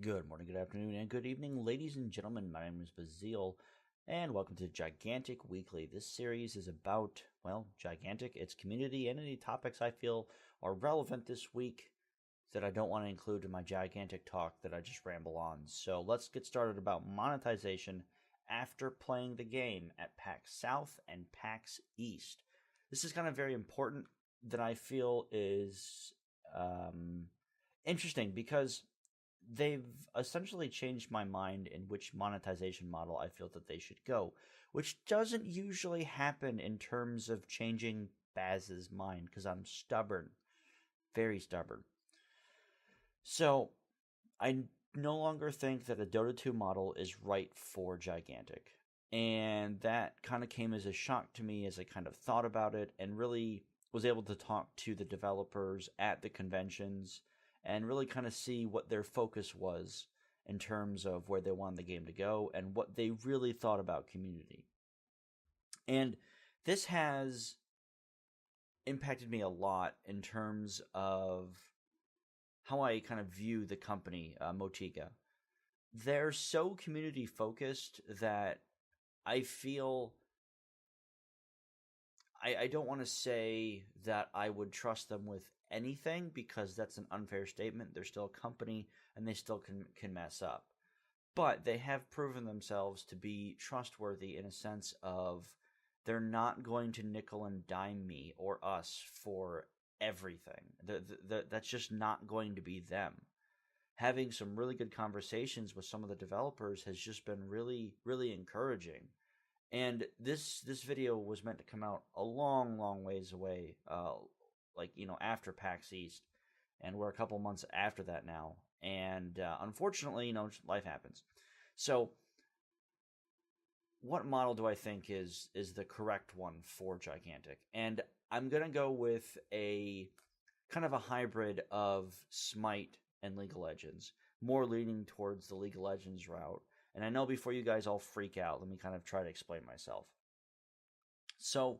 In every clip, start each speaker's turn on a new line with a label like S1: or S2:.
S1: Good morning, good afternoon, and good evening, ladies and gentlemen. My name is Bazil, and welcome to Gigantic Weekly. This series is about, well, Gigantic, its community, and any topics I feel are relevant this week that I don't want to include in my Gigantic talk that I just ramble on. So let's get started about monetization after playing the game at PAX South and PAX East. This is kind of very important that I feel is interesting because they've essentially changed my mind in which monetization model I feel that they should go, which doesn't usually happen in terms of changing Baz's mind because I'm stubborn, very stubborn. So I no longer think that a Dota 2 model is right for Gigantic. And that kind of came as a shock to me as I kind of thought about it and really was able to talk to the developers at the conventions and really kind of see what their focus was in terms of where they wanted the game to go and what they really thought about community. And this has impacted me a lot in terms of how I kind of view the company, Motiga. They're so community focused that I feel I don't want to say that I would trust them with anything because that's an unfair statement. They're still a company and they still can mess up. But they have proven themselves to be trustworthy in a sense of they're not going to nickel and dime me or us for everything. That's just not going to be them. Having some really good conversations with some of the developers has just been really, really encouraging. And this video was meant to come out a long ways away, after PAX East, and we're a couple months after that now. And unfortunately, life happens. So, what model do I think is the correct one for Gigantic? And I'm gonna go with a kind of a hybrid of Smite and League of Legends, more leaning towards the League of Legends route. And I know before you guys all freak out, let me kind of try to explain myself. So,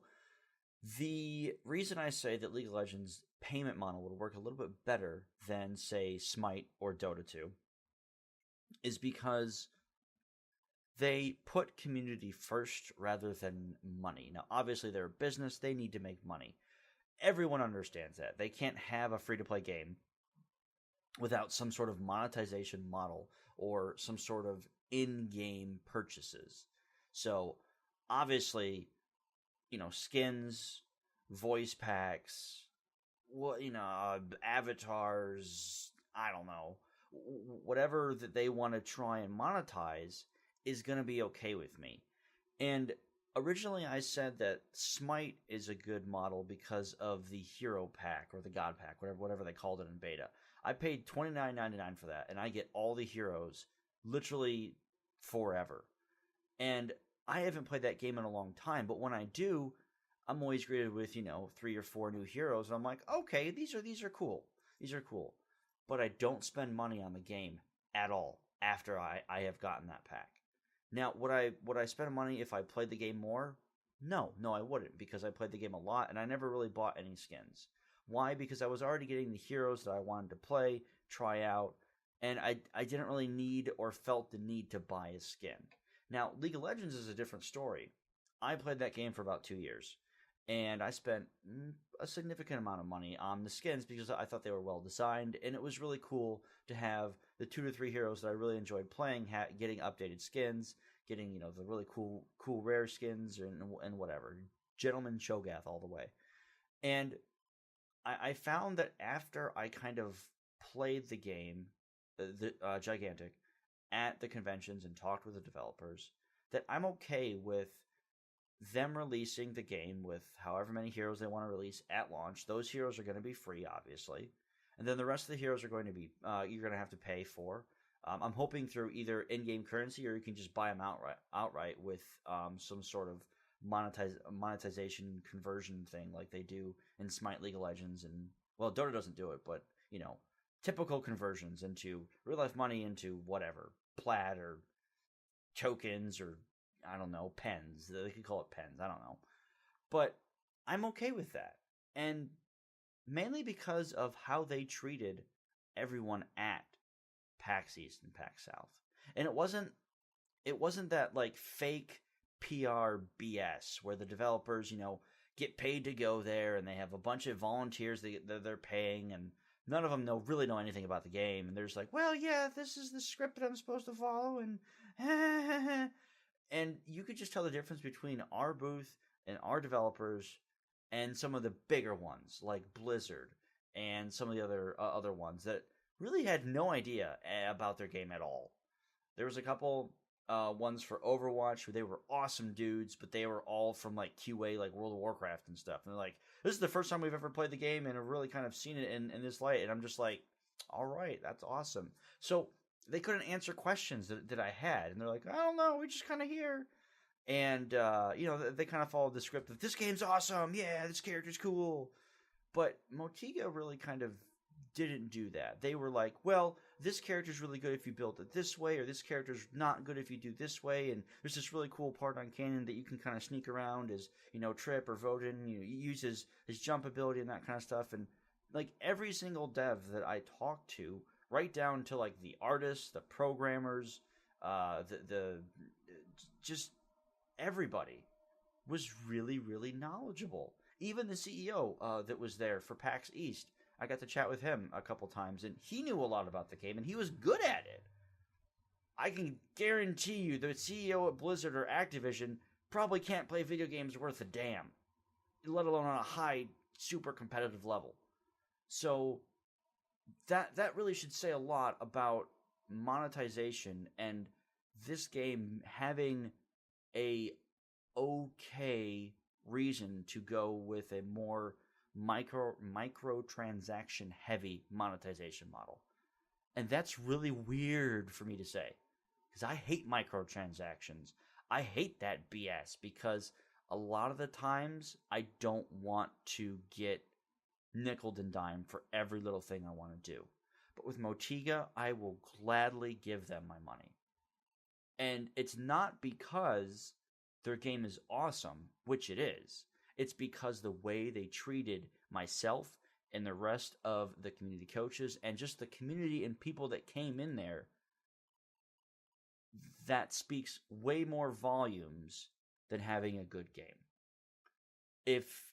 S1: the reason I say that League of Legends payment model would work a little bit better than, say, Smite or Dota 2 is because they put community first rather than money. Now, obviously, they're a business, they need to make money. Everyone understands that. They can't have a free-to-play game without some sort of monetization model or some sort of in-game purchases. So, obviously, skins, voice packs, avatars, I don't know, whatever that they want to try and monetize is going to be okay with me. And originally I said that Smite is a good model because of the hero pack or the god pack, whatever they called it in beta. I paid $29.99 for that, and I get all the heroes literally forever. And I haven't played that game in a long time, but when I do, I'm always greeted with, 3 or 4 new heroes, and I'm like, okay, these are cool. These are cool. But I don't spend money on the game at all after I have gotten that pack. Now, would I spend money if I played the game more? No, I wouldn't, because I played the game a lot, and I never really bought any skins. Why? Because I was already getting the heroes that I wanted to play, try out, and I didn't really need or felt the need to buy a skin. Now, League of Legends is a different story. I played that game for about 2 years, and I spent a significant amount of money on the skins because I thought they were well designed, and it was really cool to have the 2 to 3 heroes that I really enjoyed playing, getting updated skins, getting the really cool rare skins and whatever, Gentleman Shogath all the way. And I found that after I kind of played the game, Gigantic, at the conventions and talked with the developers, that I'm okay with them releasing the game with however many heroes they want to release at launch. Those heroes are going to be free, obviously. And then the rest of the heroes are going to be, you're going to have to pay for. I'm hoping through either in-game currency or you can just buy them outright with some sort of monetization conversion thing like they do in Smite, League of Legends, and, well, Dota doesn't do it, but, typical conversions into real-life money into whatever, plat or tokens or, I don't know, pens. They could call it pens, I don't know. But I'm okay with that. And mainly because of how they treated everyone at PAX East and PAX South. And it wasn't that like fake PR BS where the developers, get paid to go there and they have a bunch of volunteers that they're paying and none of them really know anything about the game. And they're just like, well, yeah, this is the script that I'm supposed to follow. And and you could just tell the difference between our booth and our developers and some of the bigger ones like Blizzard and some of the other ones that really had no idea about their game at all. There was a couple ones for Overwatch where they were awesome dudes, but they were all from like QA, like World of Warcraft and stuff. And they're like, this is the first time we've ever played the game and have really kind of seen it in this light. And I'm just like, all right, that's awesome. So they couldn't answer questions that I had. And they're like, I don't know, we just kind of here. And, they kind of followed the script of this game's awesome. Yeah, this character's cool. But Motiga really kind of didn't do that. They were like, well, this character's really good if you build it this way, or this character's not good if you do this way, and there's this really cool part on Cannon that you can kind of sneak around as, Trip or Voden, you use his jump ability and that kind of stuff. And like every single dev that I talked to, right down to like the artists, the programmers, just everybody was really, really knowledgeable. Even the CEO that was there for PAX East, I got to chat with him a couple times, and he knew a lot about the game, and he was good at it. I can guarantee you the CEO at Blizzard or Activision probably can't play video games worth a damn, let alone on a high, super competitive level. So that really should say a lot about monetization and this game having a okay reason to go with a more microtransaction heavy monetization model. And that's really weird for me to say, because I hate microtransactions. I hate that BS because a lot of the times I don't want to get nickeled and dimed for every little thing I want to do. But with Motiga, I will gladly give them my money. And it's not because their game is awesome, which it is. It's because the way they treated myself and the rest of the community coaches and just the community and people that came in there, that speaks way more volumes than having a good game. If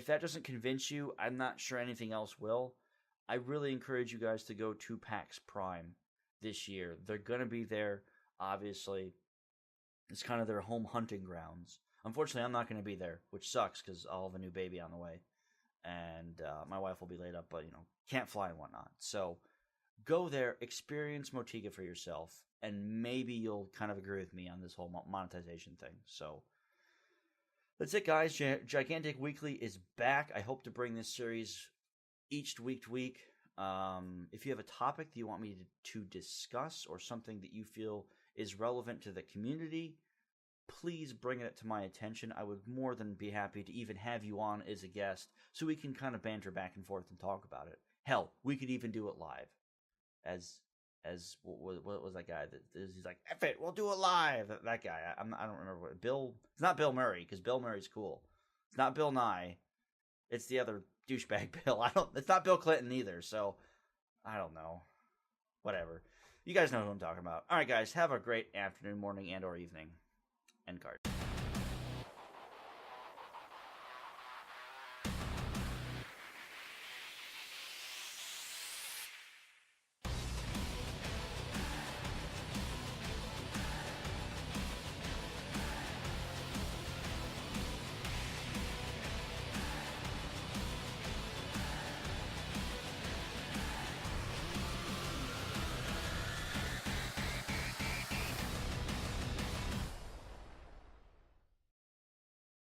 S1: that doesn't convince you, I'm not sure anything else will. I really encourage you guys to go to PAX Prime this year. They're going to be there, obviously. It's kind of their home hunting grounds. Unfortunately, I'm not going to be there, which sucks because I'll have a new baby on the way. And my wife will be laid up, but, can't fly and whatnot. So go there, experience Motiga for yourself, and maybe you'll kind of agree with me on this whole monetization thing. So that's it, guys. Gigantic Weekly is back. I hope to bring this series each week to week. If you have a topic that you want me to discuss or something that you feel is relevant to the community, please bring it to my attention. I would more than be happy to even have you on as a guest so we can kind of banter back and forth and talk about it. Hell, we could even do it live. As what was that guy that he's like, F it, we'll do it live. That guy, I don't remember what Bill. It's not Bill Murray because Bill Murray's cool. It's not Bill Nye. It's the other douchebag Bill. It's not Bill Clinton either. So I don't know. Whatever. You guys know who I'm talking about. All right, guys, have a great afternoon, morning, and or evening. End card.